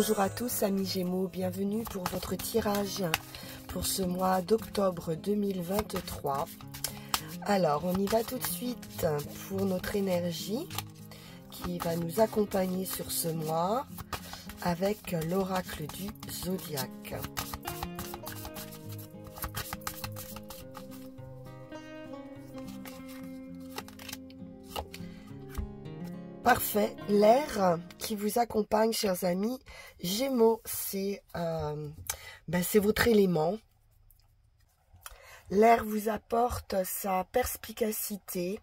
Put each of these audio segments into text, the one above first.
Bonjour à tous amis Gémeaux, bienvenue pour votre tirage pour ce mois d'octobre 2023. Alors on y va tout de suite pour notre énergie qui va nous accompagner sur ce mois avec l'oracle du zodiaque. Parfait, l'air qui vous accompagne, chers amis Gémeaux, c'est votre élément. L'air vous apporte sa perspicacité,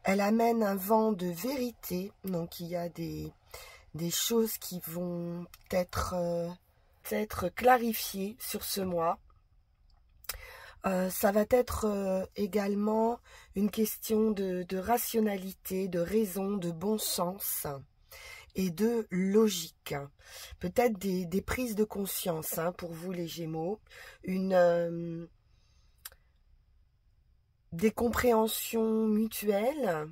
elle amène un vent de vérité, donc il y a des choses qui vont être clarifiées sur ce mois. Ça va être également une question de rationalité, de raison, de bon sens et de logique. Peut-être des prises de conscience pour vous les Gémeaux, des compréhensions mutuelles.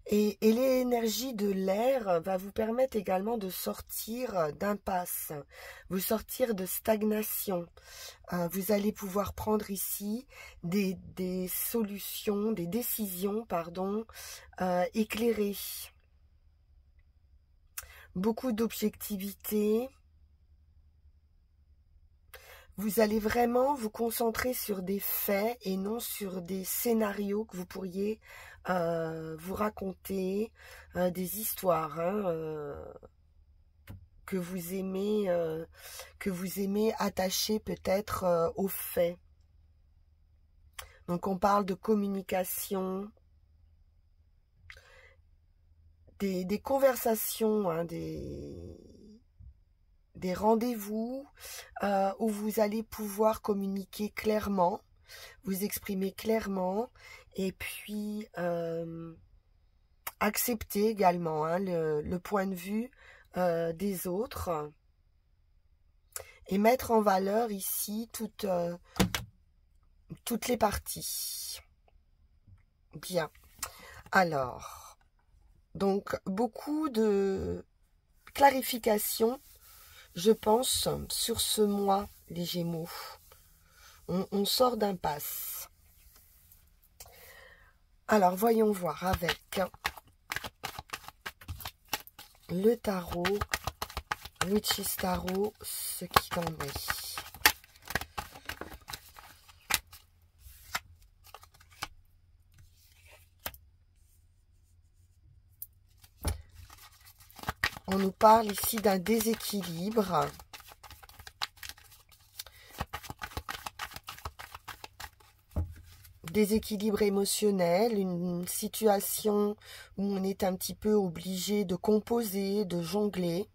Et l'énergie de l'air va vous permettre également de sortir d'impasse, vous sortir de stagnation. Vous allez pouvoir prendre ici des solutions, des décisions, éclairées. Beaucoup d'objectivité. Vous allez vraiment vous concentrer sur des faits et non sur des scénarios que vous pourriez vous raconter, des histoires que vous aimez attacher peut-être aux faits. Donc on parle de communication, des conversations, des rendez-vous où vous allez pouvoir communiquer clairement, vous exprimer clairement et puis accepter également le point de vue des autres et mettre en valeur ici toutes les parties. Bien. Alors, donc beaucoup de clarification, je pense, sur ce mois, les Gémeaux. On sort d'impasse. Alors, voyons voir avec le tarot, Witch's Tarot, ce qu'il en est. On nous parle ici d'un déséquilibre. Déséquilibre émotionnel, une situation où on est un petit peu obligé de composer, de jongler,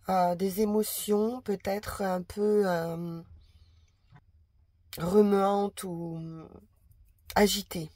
des émotions peut-être un peu remuantes ou agitées.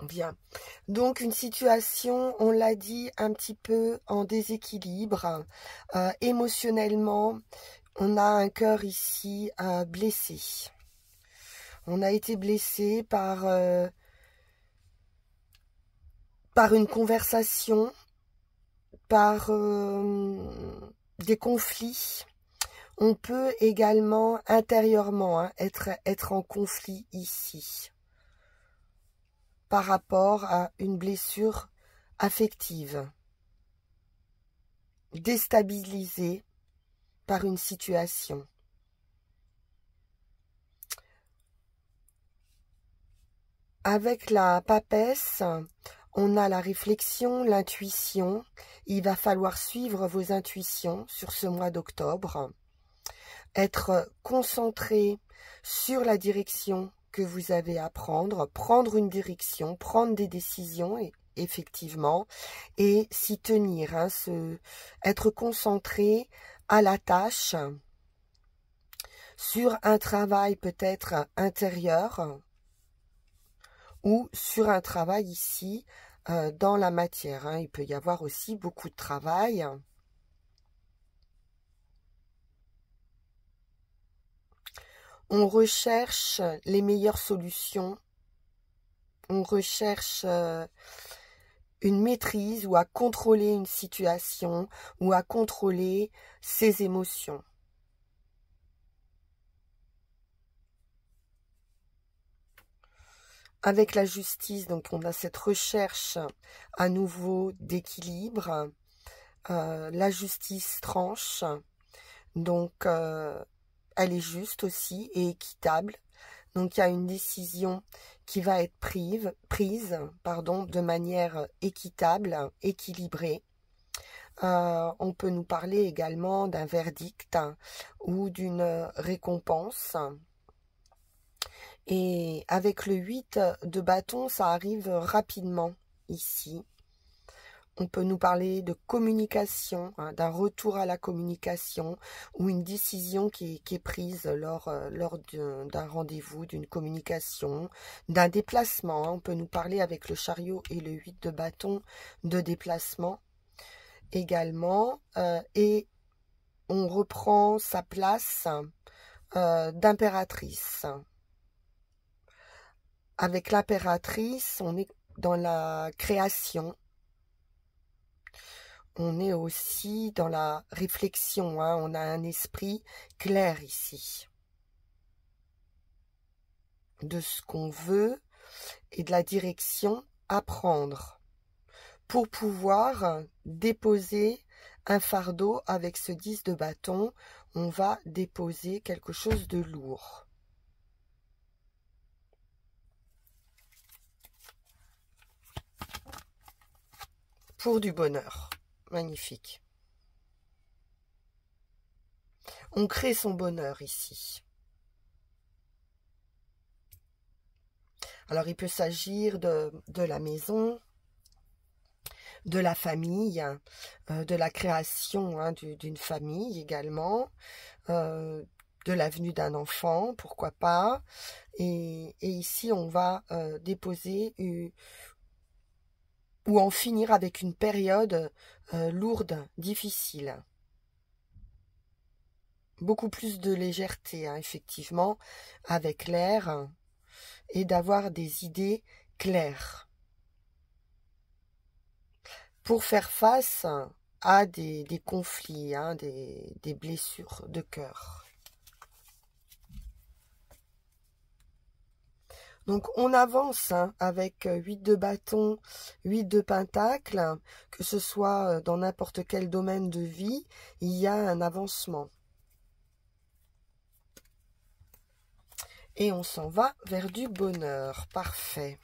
Bien, donc une situation, on l'a dit, un petit peu en déséquilibre. Émotionnellement, on a un cœur ici blessé. On a été blessé par une conversation, par des conflits. On peut également intérieurement être en conflit ici par rapport à une blessure affective, déstabilisée par une situation. Avec la papesse, on a la réflexion, l'intuition. Il va falloir suivre vos intuitions sur ce mois d'octobre. Être concentré sur la direction que vous avez à prendre une direction, prendre des décisions, effectivement, et s'y tenir, hein, être concentré à la tâche, sur un travail peut-être intérieur, ou sur un travail ici, dans la matière, hein. Il peut y avoir aussi beaucoup de travail. On recherche les meilleures solutions, on recherche une maîtrise ou à contrôler une situation ou à contrôler ses émotions. Avec la justice, donc on a cette recherche à nouveau d'équilibre. La justice tranche, donc elle est juste aussi et équitable. Donc il y a une décision qui va être prise de manière équitable, équilibrée. On peut nous parler également d'un verdict ou d'une récompense. Et avec le 8 de bâton, ça arrive rapidement ici. On peut nous parler de communication, hein, d'un retour à la communication ou une décision qui est prise lors d'un rendez-vous, d'une communication, d'un déplacement. Hein. On peut nous parler avec le chariot et le 8 de bâton de déplacement également. Et on reprend sa place d'impératrice. Avec l'impératrice, on est dans la création. On est aussi dans la réflexion, hein. On a un esprit clair ici. De ce qu'on veut et de la direction à prendre. Pour pouvoir déposer un fardeau avec ce 10 de bâton, on va déposer quelque chose de lourd. Pour du bonheur. Magnifique. On crée son bonheur ici. Alors, il peut s'agir de la maison, de la famille, de la création, hein, d'une famille également, de la venue d'un enfant, pourquoi pas. Et ici, on va déposer ou en finir avec une période lourde, difficile. Beaucoup plus de légèreté, hein, effectivement, avec l'air, et d'avoir des idées claires. Pour faire face à des conflits, hein, des blessures de cœur. Donc on avance, hein, avec 8 de bâton, 8 de pentacle, que ce soit dans n'importe quel domaine de vie, il y a un avancement. Et on s'en va vers du bonheur. Parfait.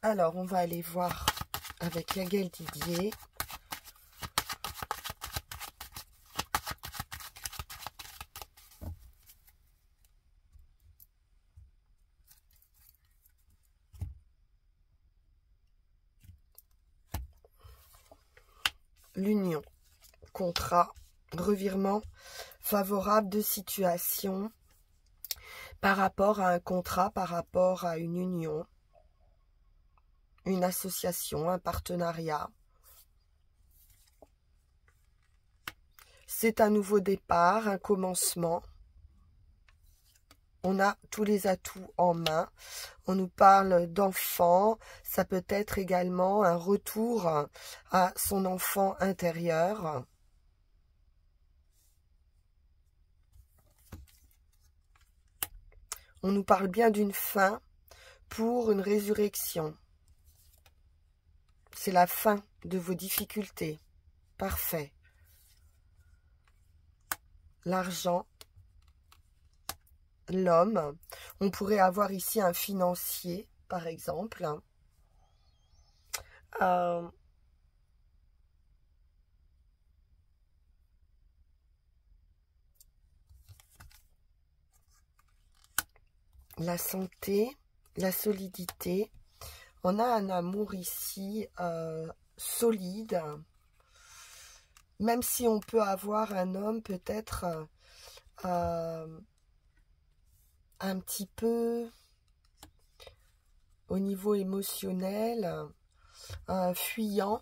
Alors, on va aller voir avec Yagel Didier. L'union, contrat, revirement favorable de situation par rapport à un contrat, par rapport à une union, une association, un partenariat. C'est un nouveau départ, un commencement. On a tous les atouts en main. On nous parle d'enfant. Ça peut être également un retour à son enfant intérieur. On nous parle bien d'une fin pour une résurrection. C'est la fin de vos difficultés. Parfait. L'argent. L'homme. On pourrait avoir ici un financier, par exemple. La santé, la solidité. On a un amour ici solide. Même si on peut avoir un homme peut-être un petit peu au niveau émotionnel, fuyant,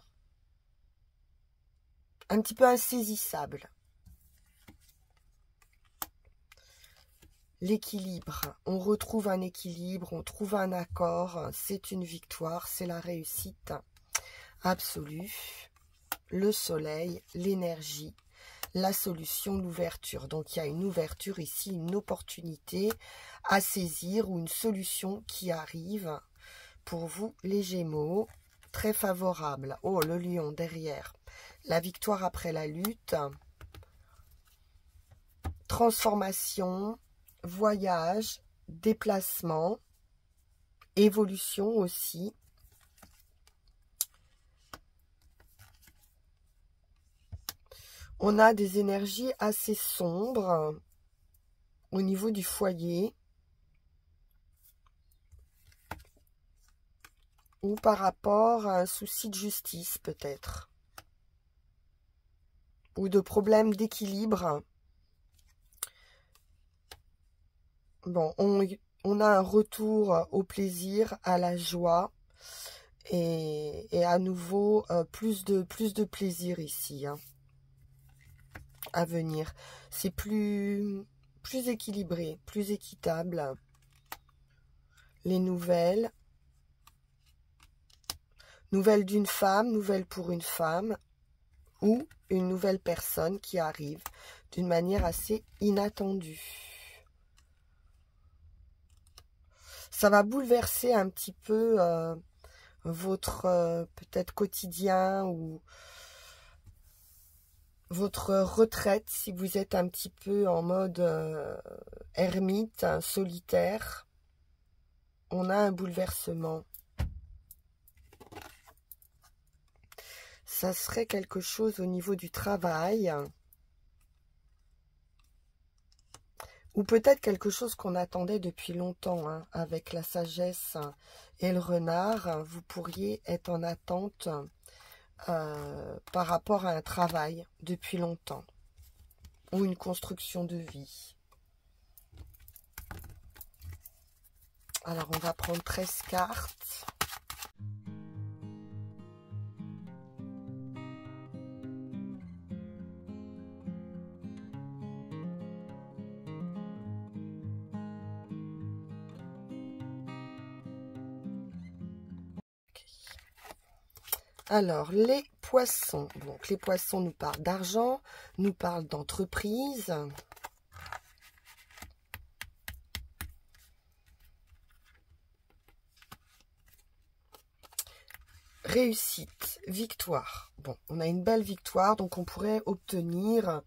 un petit peu insaisissable. L'équilibre, on retrouve un équilibre, on trouve un accord, c'est une victoire, c'est la réussite absolue. Le soleil, l'énergie, la solution, l'ouverture. Donc il y a une ouverture ici, une opportunité à saisir ou une solution qui arrive pour vous les Gémeaux. Très favorable. Oh, le lion derrière. La victoire après la lutte. Transformation, voyage, déplacement, évolution aussi. On a des énergies assez sombres au niveau du foyer ou par rapport à un souci de justice peut-être ou de problème d'équilibre. Bon, on a un retour au plaisir, à la joie et à nouveau plus de plaisir ici hein, à venir. C'est plus équilibré, plus équitable. Les nouvelles. Nouvelles d'une femme, nouvelles pour une femme ou une nouvelle personne qui arrive d'une manière assez inattendue. Ça va bouleverser un petit peu votre peut-être quotidien ou votre retraite si vous êtes un petit peu en mode ermite, solitaire. On a un bouleversement. Ça serait quelque chose au niveau du travail. Ou peut-être quelque chose qu'on attendait depuis longtemps, hein, avec la sagesse et le renard. Vous pourriez être en attente par rapport à un travail depuis longtemps. Ou une construction de vie. Alors, on va prendre 13 cartes. Alors, les poissons. Donc, les poissons nous parlent d'argent, nous parlent d'entreprise. Réussite, victoire. Bon, on a une belle victoire, donc on pourrait obtenir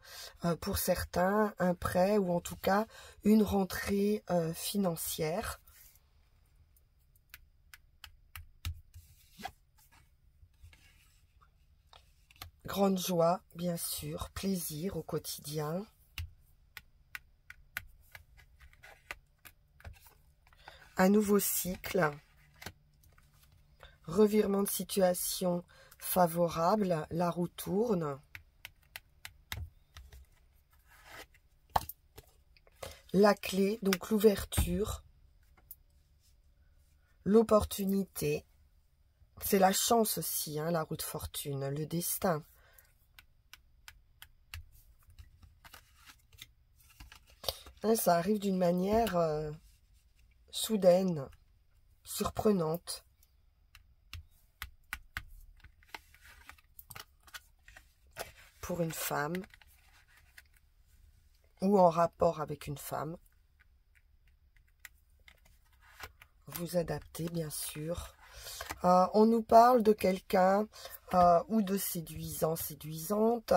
pour certains un prêt ou en tout cas une rentrée financière. Grande joie, bien sûr, plaisir au quotidien. Un nouveau cycle. Revirement de situation favorable, la roue tourne. La clé, donc l'ouverture. L'opportunité. C'est la chance aussi, hein, la roue de fortune, le destin. Ça arrive d'une manière soudaine, surprenante. Pour une femme, ou en rapport avec une femme. Vous adaptez, bien sûr. On nous parle de quelqu'un ou de séduisant, séduisante,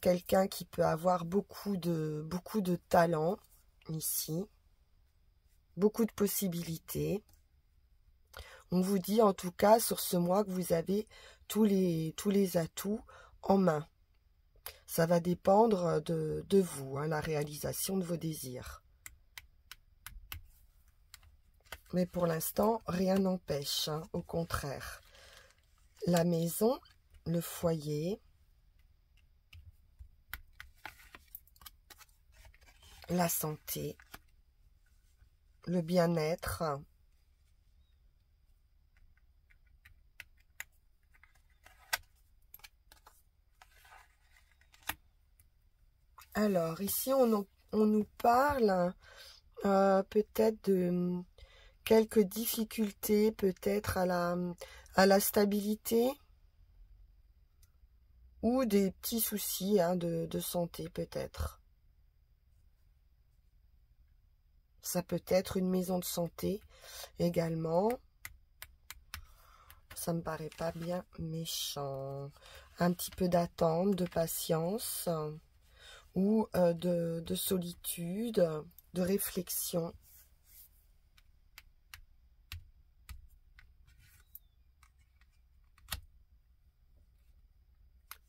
quelqu'un qui peut avoir beaucoup de talent ici, beaucoup de possibilités. On vous dit en tout cas sur ce mois que vous avez tous les atouts en main. Ça va dépendre de vous, hein, la réalisation de vos désirs. Mais pour l'instant, rien n'empêche, hein, au contraire. La maison, le foyer, la santé, le bien-être, alors ici on nous parle peut-être de quelques difficultés, peut-être à la stabilité ou des petits soucis, hein, de santé peut-être. Ça peut être une maison de santé également. Ça me paraît pas bien méchant. Un petit peu d'attente, de patience ou de solitude, de réflexion.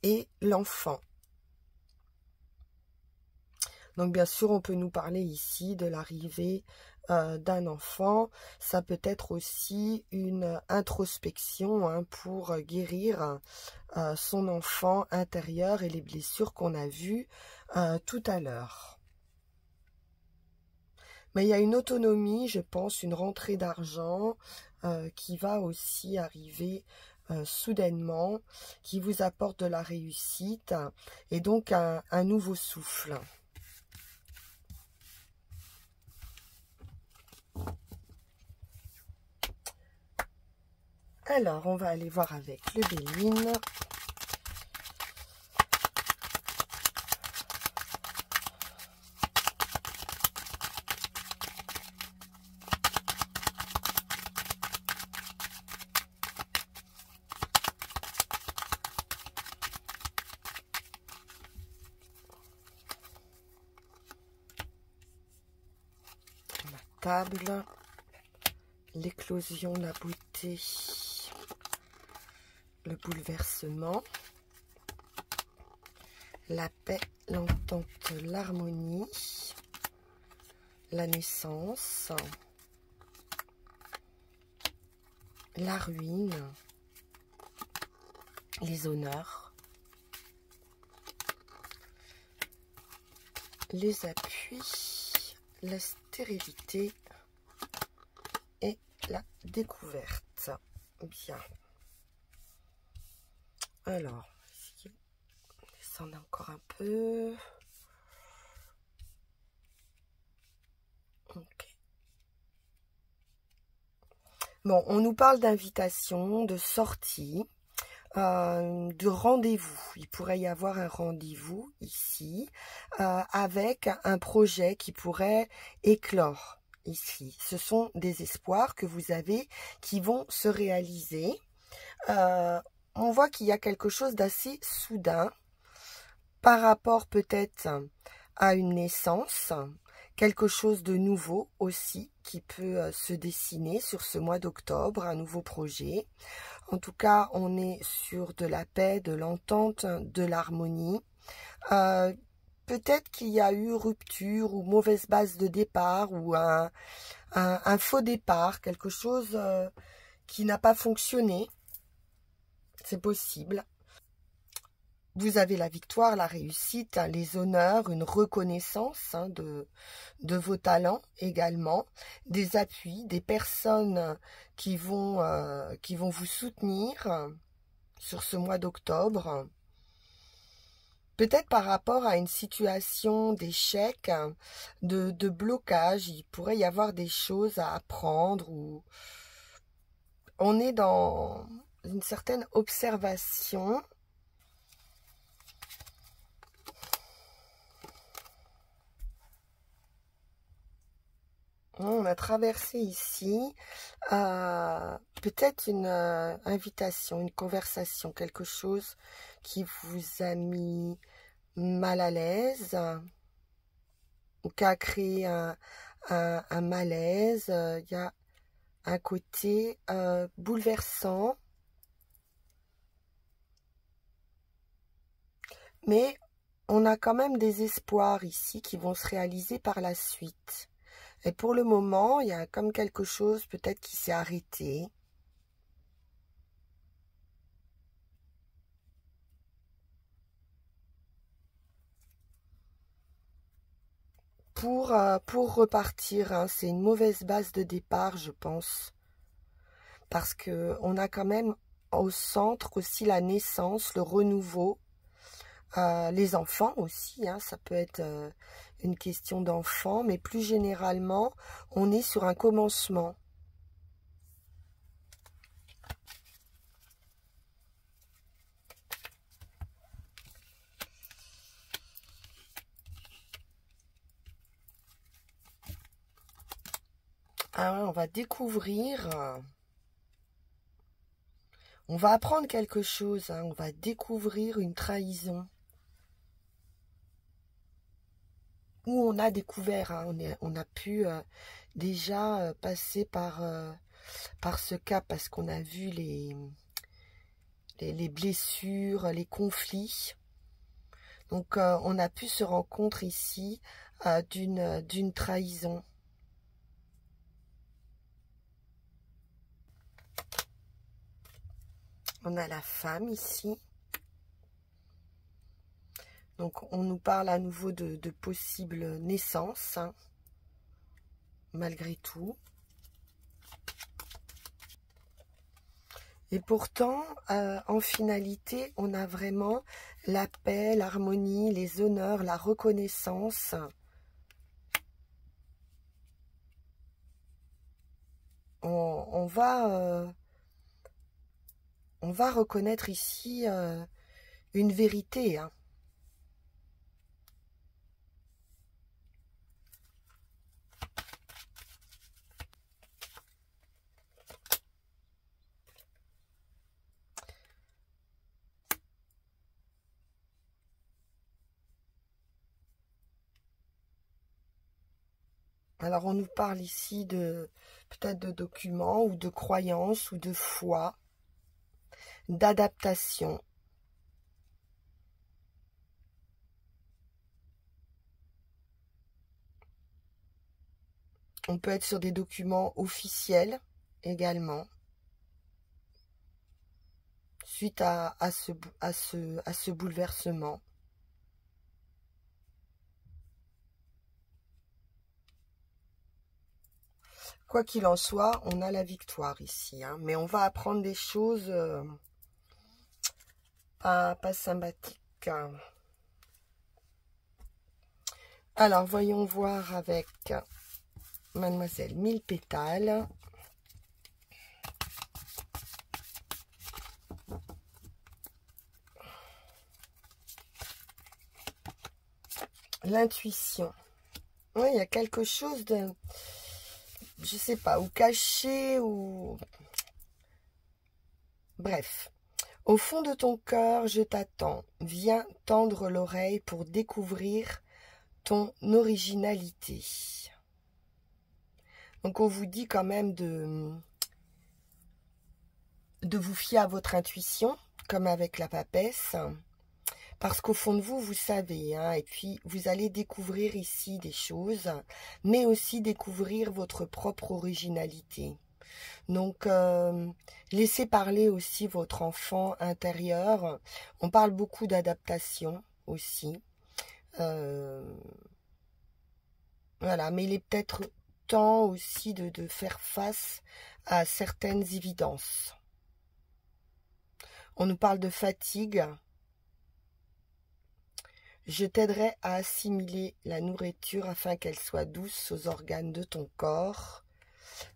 Et l'enfant. Donc bien sûr, on peut nous parler ici de l'arrivée d'un enfant. Ça peut être aussi une introspection, hein, pour guérir son enfant intérieur et les blessures qu'on a vues tout à l'heure. Mais il y a une autonomie, je pense, une rentrée d'argent qui va aussi arriver soudainement, qui vous apporte de la réussite et donc un nouveau souffle. Alors, on va aller voir avec le Béline. La table, l'éclosion, la beauté, le bouleversement, la paix, l'entente, l'harmonie, la naissance, la ruine, les honneurs, les appuis, la stérilité et la découverte. Bien. Alors, ici, descendre encore un peu. Ok. Bon, on nous parle d'invitation, de sortie, de rendez-vous. Il pourrait y avoir un rendez-vous ici avec un projet qui pourrait éclore ici. Ce sont des espoirs que vous avez qui vont se réaliser. On voit qu'il y a quelque chose d'assez soudain par rapport peut-être à une naissance, quelque chose de nouveau aussi qui peut se dessiner sur ce mois d'octobre, un nouveau projet. En tout cas, on est sur de la paix, de l'entente, de l'harmonie. Peut-être qu'il y a eu rupture ou mauvaise base de départ ou un faux départ, quelque chose qui n'a pas fonctionné. C'est possible. Vous avez la victoire, la réussite, hein, les honneurs, une reconnaissance, hein, de vos talents également, des appuis, des personnes qui vont vous soutenir sur ce mois d'octobre. Peut-être par rapport à une situation d'échec, de blocage, il pourrait y avoir des choses à apprendre ou on est dans une certaine observation. On a traversé ici peut-être une invitation, une conversation, quelque chose qui vous a mis mal à l'aise ou qui a créé un malaise. Il y a un côté bouleversant, mais on a quand même des espoirs ici qui vont se réaliser par la suite. Et pour le moment, il y a comme quelque chose peut-être qui s'est arrêté. Pour repartir, hein, c'est une mauvaise base de départ, je pense. Parce que on a quand même au centre aussi la naissance, le renouveau, les enfants aussi, hein, ça peut être une question d'enfant, mais plus généralement, on est sur un commencement. Ah, on va découvrir, on va apprendre quelque chose, hein, on va découvrir une trahison. Où on a découvert, hein, on a pu déjà passer par ce cas parce qu'on a vu les blessures, les conflits. Donc on a pu se rendre compte ici d'une trahison. On a la femme ici. Donc on nous parle à nouveau de possibles naissances, hein, malgré tout. Et pourtant, en finalité, on a vraiment la paix, l'harmonie, les honneurs, la reconnaissance. On va reconnaître ici une vérité, hein. Alors on nous parle ici de peut-être de documents ou de croyances ou de foi, d'adaptation. On peut être sur des documents officiels également, suite à ce bouleversement. Quoi qu'il en soit, on a la victoire ici, hein, mais on va apprendre des choses pas sympathiques. Alors, voyons voir avec Mademoiselle Mille Pétales. L'intuition. Oui, il y a quelque chose de, je sais pas, ou caché, ou... Bref. Au fond de ton cœur, je t'attends. Viens tendre l'oreille pour découvrir ton originalité. Donc on vous dit quand même de vous fier à votre intuition, comme avec la papesse, parce qu'au fond de vous, vous savez, hein, et puis vous allez découvrir ici des choses, mais aussi découvrir votre propre originalité. Donc, laissez parler aussi votre enfant intérieur. On parle beaucoup d'adaptation aussi. Voilà, mais il est peut-être temps aussi de faire face à certaines évidences. On nous parle de fatigue. Je t'aiderai à assimiler la nourriture afin qu'elle soit douce aux organes de ton corps.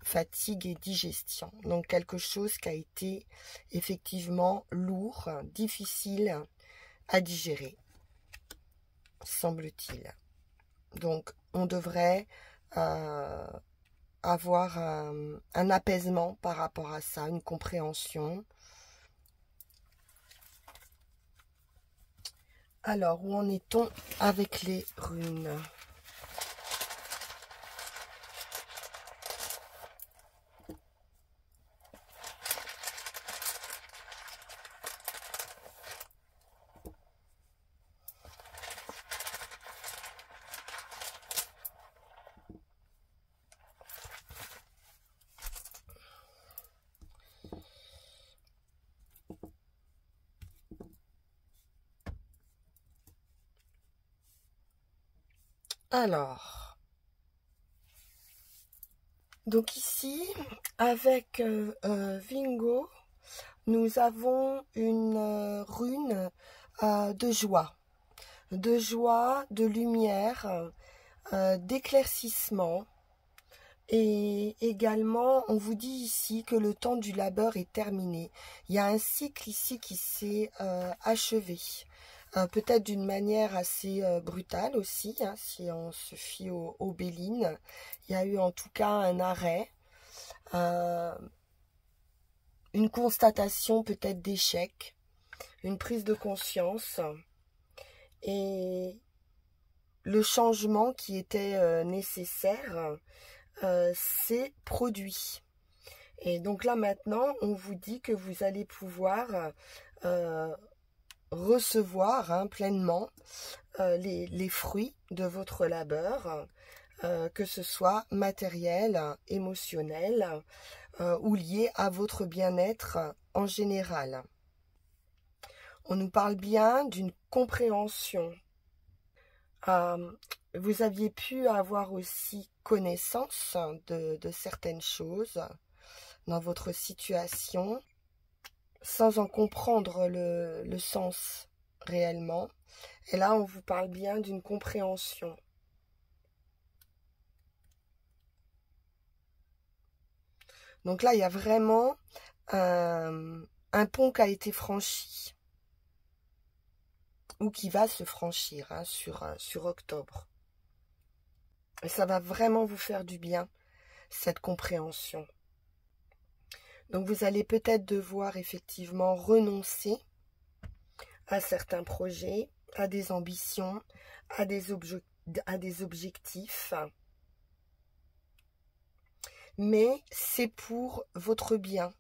Fatigue et digestion. Donc quelque chose qui a été effectivement lourd, difficile à digérer, semble-t-il. Donc on devrait avoir un apaisement par rapport à ça, une compréhension. Alors, où en est-on avec les runes? Alors, donc ici, avec Vingo, nous avons une rune de joie, de lumière, d'éclaircissement. Et également, on vous dit ici que le temps du labeur est terminé. Il y a un cycle ici qui s'est achevé. Peut-être d'une manière assez brutale aussi, hein, si on se fie aux Bélines. Il y a eu en tout cas un arrêt, une constatation peut-être d'échec, une prise de conscience et le changement qui était nécessaire s'est produit. Et donc là maintenant, on vous dit que vous allez pouvoir recevoir pleinement les fruits de votre labeur, que ce soit matériel, émotionnel ou lié à votre bien-être en général. On nous parle bien d'une compréhension. Vous aviez pu avoir aussi connaissance de certaines choses dans votre situation, sans en comprendre le sens réellement. Et là, on vous parle bien d'une compréhension. Donc là, il y a vraiment un pont qui a été franchi, ou qui va se franchir sur octobre. Et ça va vraiment vous faire du bien, cette compréhension. Donc vous allez peut-être devoir effectivement renoncer à certains projets, à des ambitions, à des objectifs. Mais c'est pour votre bien.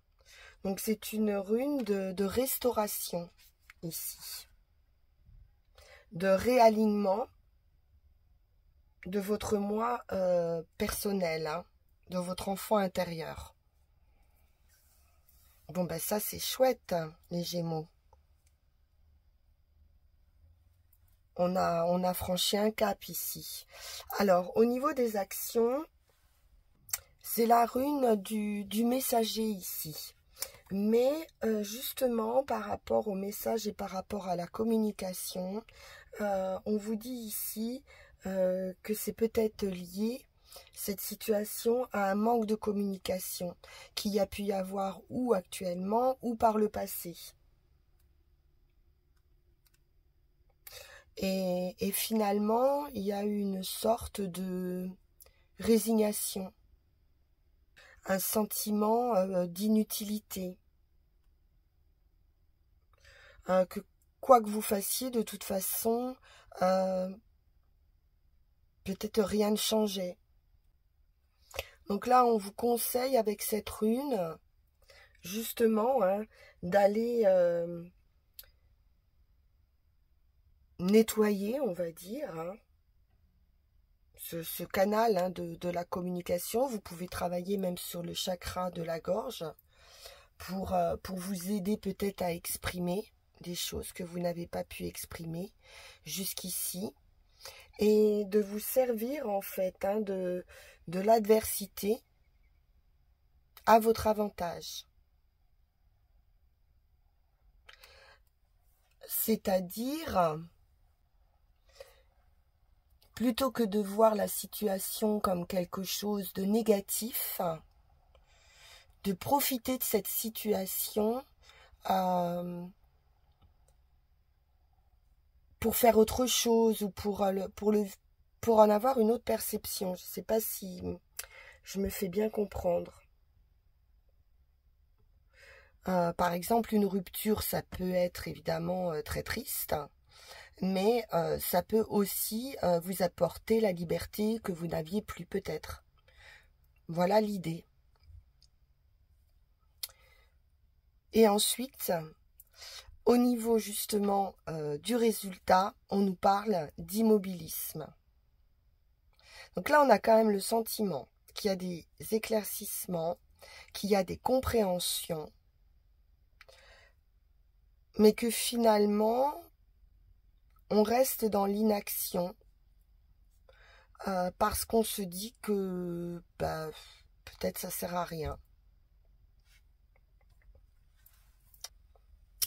Donc c'est une rune de restauration ici. De réalignement de votre moi personnel, hein, de votre enfant intérieur. Bon ben ça c'est chouette, hein, les Gémeaux. On a franchi un cap ici. Alors, au niveau des actions, c'est la rune du messager ici. Mais justement, par rapport au message et par rapport à la communication, on vous dit ici que c'est peut-être lié, cette situation, à un manque de communication qu'il y a pu y avoir ou actuellement ou par le passé. Et finalement, il y a eu une sorte de résignation, un sentiment d'inutilité, que quoi que vous fassiez, de toute façon, peut-être rien ne changeait. Donc là, on vous conseille avec cette rune, justement, hein, d'aller nettoyer, on va dire, hein, ce canal hein, de la communication. Vous pouvez travailler même sur le chakra de la gorge pour vous aider peut-être à exprimer des choses que vous n'avez pas pu exprimer jusqu'ici. Et de vous servir en fait hein, de l'adversité à votre avantage. C'est-à-dire, plutôt que de voir la situation comme quelque chose de négatif, de profiter de cette situation pour faire autre chose ou pour en avoir une autre perception. Je ne sais pas si Je me fais bien comprendre. Par exemple, une rupture, ça peut être évidemment très triste, mais ça peut aussi vous apporter la liberté que vous n'aviez plus peut-être. Voilà l'idée. Et ensuite, au niveau justement du résultat, on nous parle d'immobilisme. Donc là, on a quand même le sentiment qu'il y a des éclaircissements, qu'il y a des compréhensions, mais que finalement, on reste dans l'inaction parce qu'on se dit que bah, peut-être ça sert à rien.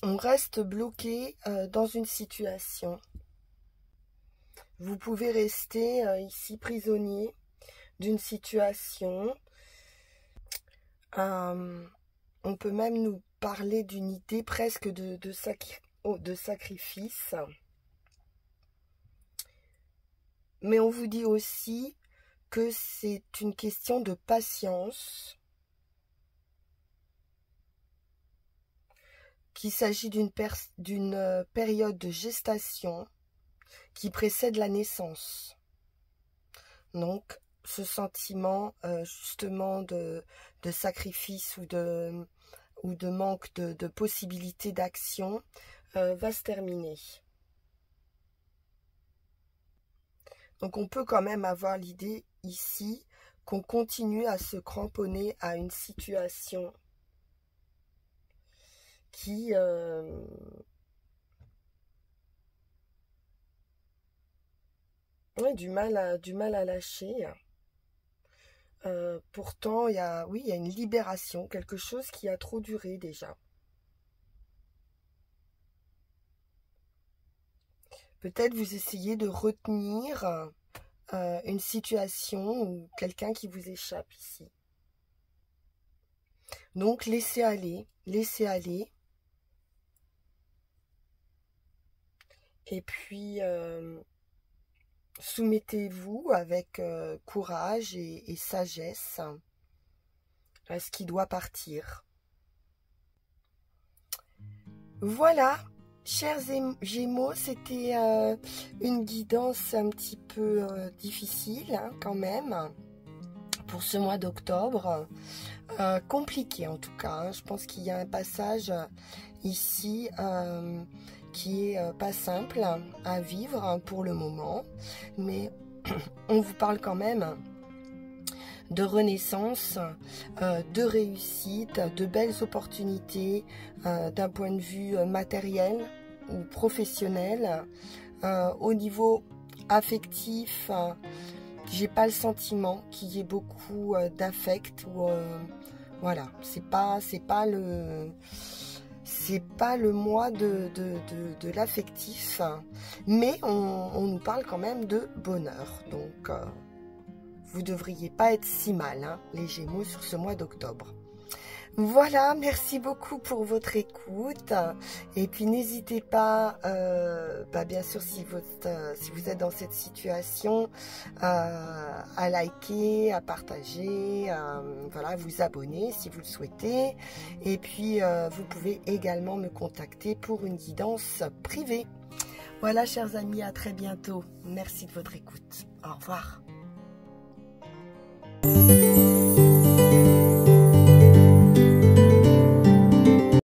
On reste bloqué dans une situation. Vous pouvez rester ici prisonnier d'une situation. On peut même nous parler d'une idée presque de sacrifice. Mais on vous dit aussi que c'est une question de patience, qu'il s'agit d'une période de gestation qui précède la naissance. Donc, ce sentiment justement de sacrifice ou de manque de possibilité d'action va se terminer. Donc, on peut quand même avoir l'idée ici qu'on continue à se cramponner à une situation qui du mal à lâcher. Pourtant, il y a une libération, quelque chose qui a trop duré déjà. Peut-être vous essayez de retenir une situation ou quelqu'un qui vous échappe ici. Donc, laissez aller. Et puis, soumettez-vous avec courage et sagesse à ce qui doit partir. Voilà, chers Gémeaux, c'était une guidance un petit peu difficile hein, quand même pour ce mois d'octobre. Compliqué en tout cas. Hein. Je pense qu'il y a un passage ici qui est pas simple à vivre pour le moment, mais on vous parle quand même de renaissance, de réussite, de belles opportunités d'un point de vue matériel ou professionnel. Au niveau affectif, j'ai pas le sentiment qu'il y ait beaucoup d'affect ou voilà, c'est pas le mois de l'affectif, mais on nous parle quand même de bonheur. Donc, vous ne devriez pas être si mal, hein, les Gémeaux, sur ce mois d'octobre. Voilà, merci beaucoup pour votre écoute. Et puis, n'hésitez pas, bien sûr, si vous êtes dans cette situation, à liker, à partager, voilà, vous abonner si vous le souhaitez. Et puis, vous pouvez également me contacter pour une guidance privée. Voilà, chers amis, à très bientôt. Merci de votre écoute. Au revoir.